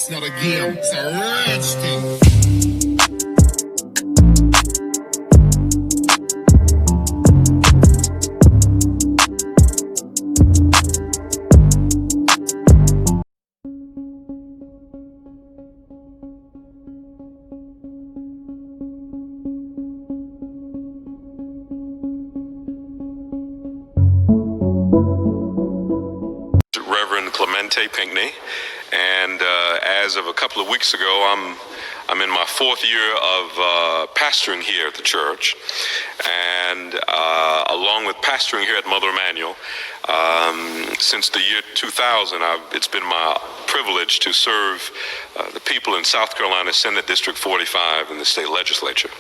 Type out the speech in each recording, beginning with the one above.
It's not a game, it's a rich thing. Reverend Clemente Pinckney, and as of a couple of weeks ago, I'm in my fourth year of pastoring here at the church, and along with pastoring here at Mother Emanuel, since the year 2000, it's been my privilege to serve the people in South Carolina Senate District 45 in the state legislature.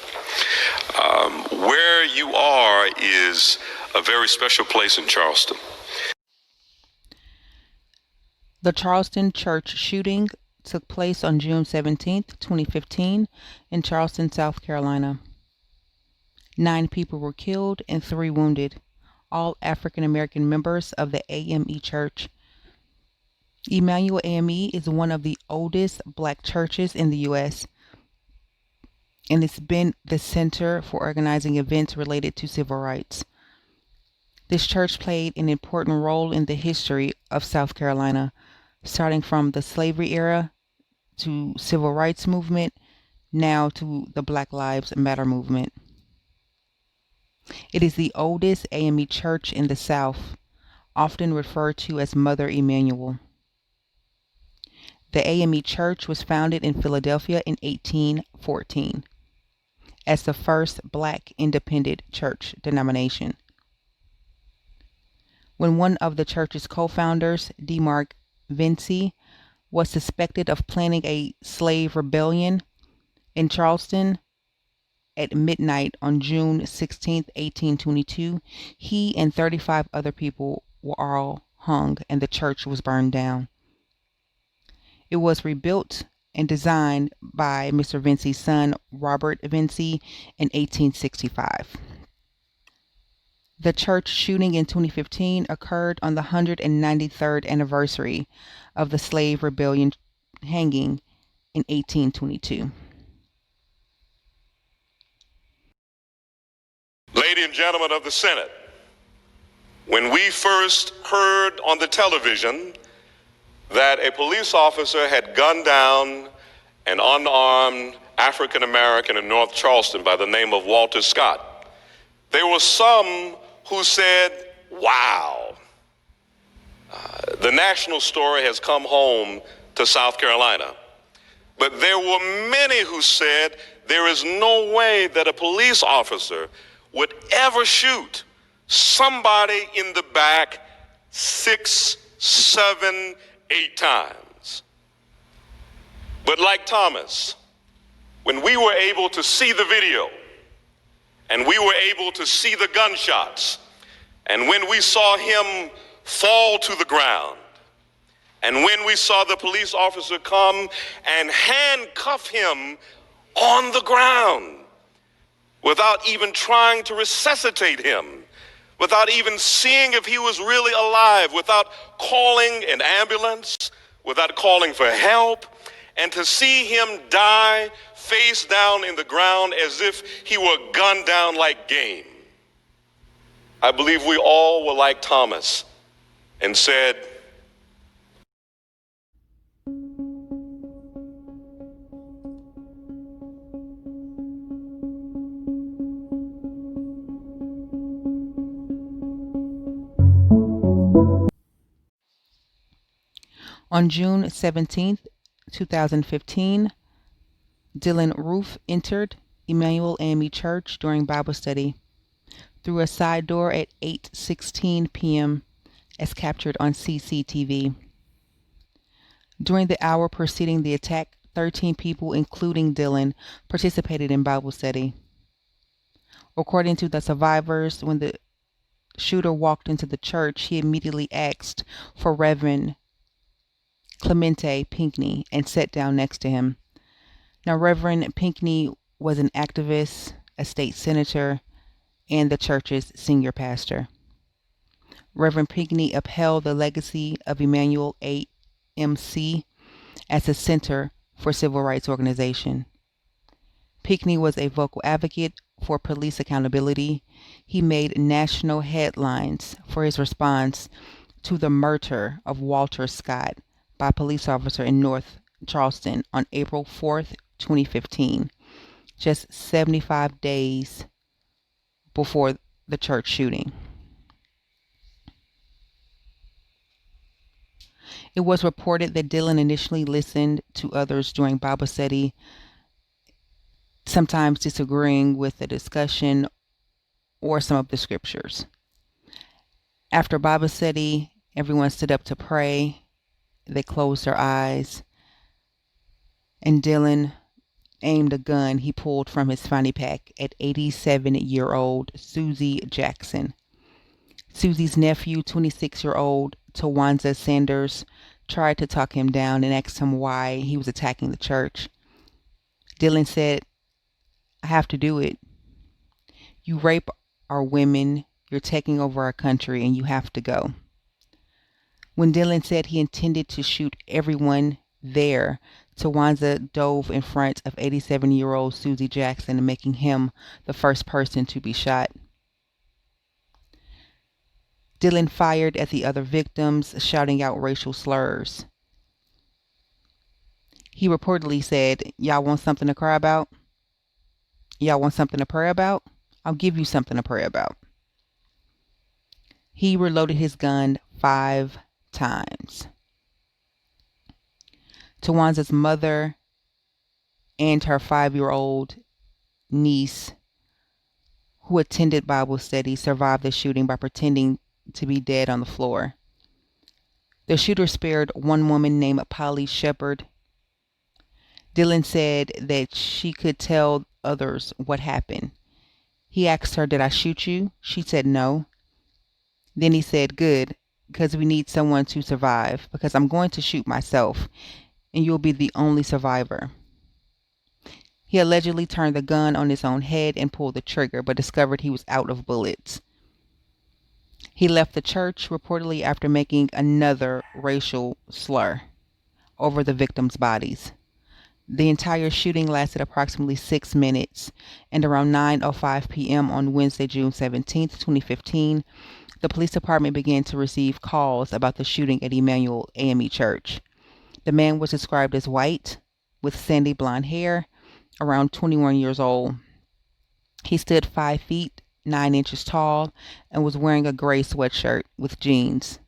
Where you are is a very special place in Charleston. The Charleston Church Shooting took place on June 17, 2015, in Charleston, South Carolina. 9 people were killed and 3 wounded, all African American members of the AME Church. Emanuel AME is one of the oldest black churches in the U.S., and it's been the center for organizing events related to civil rights. This church played an important role in the history of South Carolina, starting from the slavery era to civil rights movement, now to the Black Lives Matter movement. It is the oldest AME church in the South, often referred to as Mother Emanuel. The AME church was founded in Philadelphia in 1814 as the first black independent church denomination. When one of the church's co-founders, DeMark Vinci, was suspected of planning a slave rebellion in Charleston at midnight on June 16, 1822, he and 35 other people were all hung and the church was burned down. It was rebuilt and designed by Mr. Vinci's son, Robert Vinci, in 1865. The church shooting in 2015 occurred on the 193rd anniversary of the slave rebellion hanging in 1822. Ladies and gentlemen of the Senate, when we first heard on the television that a police officer had gunned down an unarmed African American in North Charleston by the name of Walter Scott, there were some who said, wow, the national story has come home to South Carolina. But there were many who said there is no way that a police officer would ever shoot somebody in the back 6, 7, 8 times. But like Thomas, when we were able to see the video and we were able to see the gunshots, and when we saw him fall to the ground, and when we saw the police officer come and handcuff him on the ground without even trying to resuscitate him, without even seeing if he was really alive, without calling an ambulance, without calling for help, and to see him die face down in the ground as if he were gunned down like game. I believe we all were like Thomas and said, On June 17, 2015, Dylan Roof entered Emanuel AME Church during Bible study through a side door at 8:16 p.m. as captured on CCTV. During the hour preceding the attack, 13 people, including Dylan, participated in Bible study. According to the survivors, when the shooter walked into the church, he immediately asked for Reverend Clemente Pinckney and sat down next to him. Now, Reverend Pinckney was an activist, a state senator, and the church's senior pastor. Reverend Pinckney upheld the legacy of Emanuel AMC as a center for civil rights organization. Pinckney was a vocal advocate for police accountability. He made national headlines for his response to the murder of Walter Scott by a police officer in North Charleston on April 4th, 2015, just 75 days before the church shooting. It was reported that Dillon initially listened to others during Bible study, sometimes disagreeing with the discussion or some of the scriptures. After Bible study, everyone stood up to pray. They closed their eyes, and Dillon aimed a gun he pulled from his fanny pack at 87-year-old Susie Jackson. Susie's nephew, 26-year-old Tawanza Sanders, tried to talk him down and asked him why he was attacking the church. Dillon said, "I have to do it. You rape our women, you're taking over our country, and you have to go." When Dillon said he intended to shoot everyone there, Tawanza dove in front of 87-year-old Susie Jackson, making him the first person to be shot. Dillon fired at the other victims, shouting out racial slurs. He reportedly said, "Y'all want something to cry about? Y'all want something to pray about? I'll give you something to pray about." He reloaded his gun 5 times. Tawanza's mother and her 5-year-old niece, who attended Bible study, survived the shooting by pretending to be dead on the floor. The shooter spared one woman named Polly Shepard. Dillon said that she could tell others what happened. He asked her, "Did I shoot you?" She said no. Then he said, "Good, because we need someone to survive, because I'm going to shoot myself, and you'll be the only survivor." He allegedly turned the gun on his own head and pulled the trigger, but discovered he was out of bullets. He left the church reportedly after making another racial slur over the victims' bodies. The entire shooting lasted approximately 6 minutes, and around 9:05 p.m. on Wednesday, June 17th, 2015, the police department began to receive calls about the shooting at Emmanuel AME Church. The man was described as white, with sandy blonde hair, around 21 years old. He stood 5 feet 9 inches tall and was wearing a gray sweatshirt with jeans.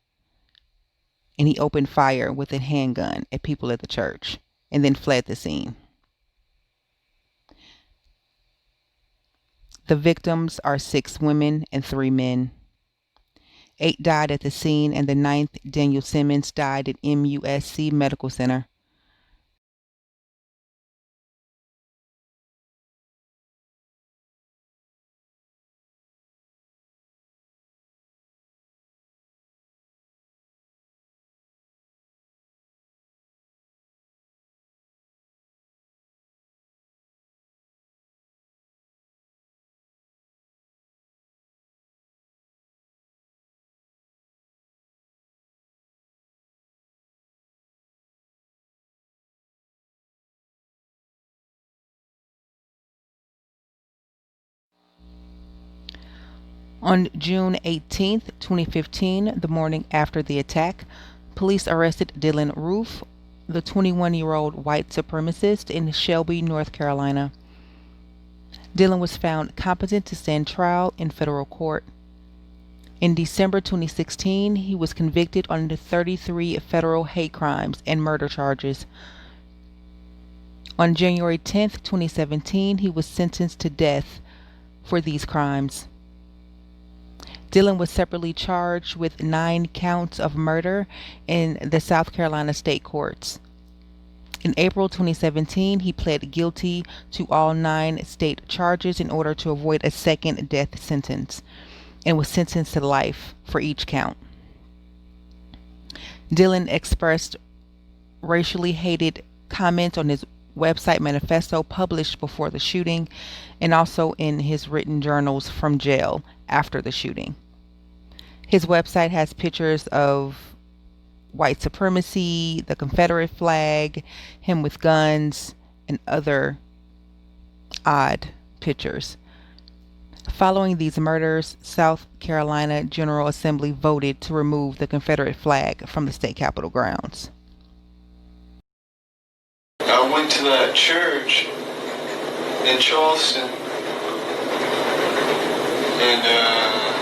And he opened fire with a handgun at people at the church and then fled the scene. The victims are 6 women and 3 men. 8 died at the scene, and the 9th, Daniel Simmons, died at MUSC Medical Center. On June 18th, 2015, the morning after the attack, police arrested Dylann Roof, the 21-year-old white supremacist, in Shelby, North Carolina. Dylann was found competent to stand trial in federal court. In December 2016, he was convicted on the 33 federal hate crimes and murder charges. On January 10th, 2017, he was sentenced to death for these crimes. Dylann was separately charged with 9 counts of murder in the South Carolina state courts. In April 2017, he pled guilty to all 9 state charges in order to avoid a second death sentence, and was sentenced to life for each count. Dylann expressed racially hated comments on his website manifesto published before the shooting, and also in his written journals from jail after the shooting. His website has pictures of white supremacy, the Confederate flag, him with guns, and other odd pictures. Following these murders, South Carolina General Assembly voted to remove the Confederate flag from the state capitol grounds. I went to that church in Charleston, and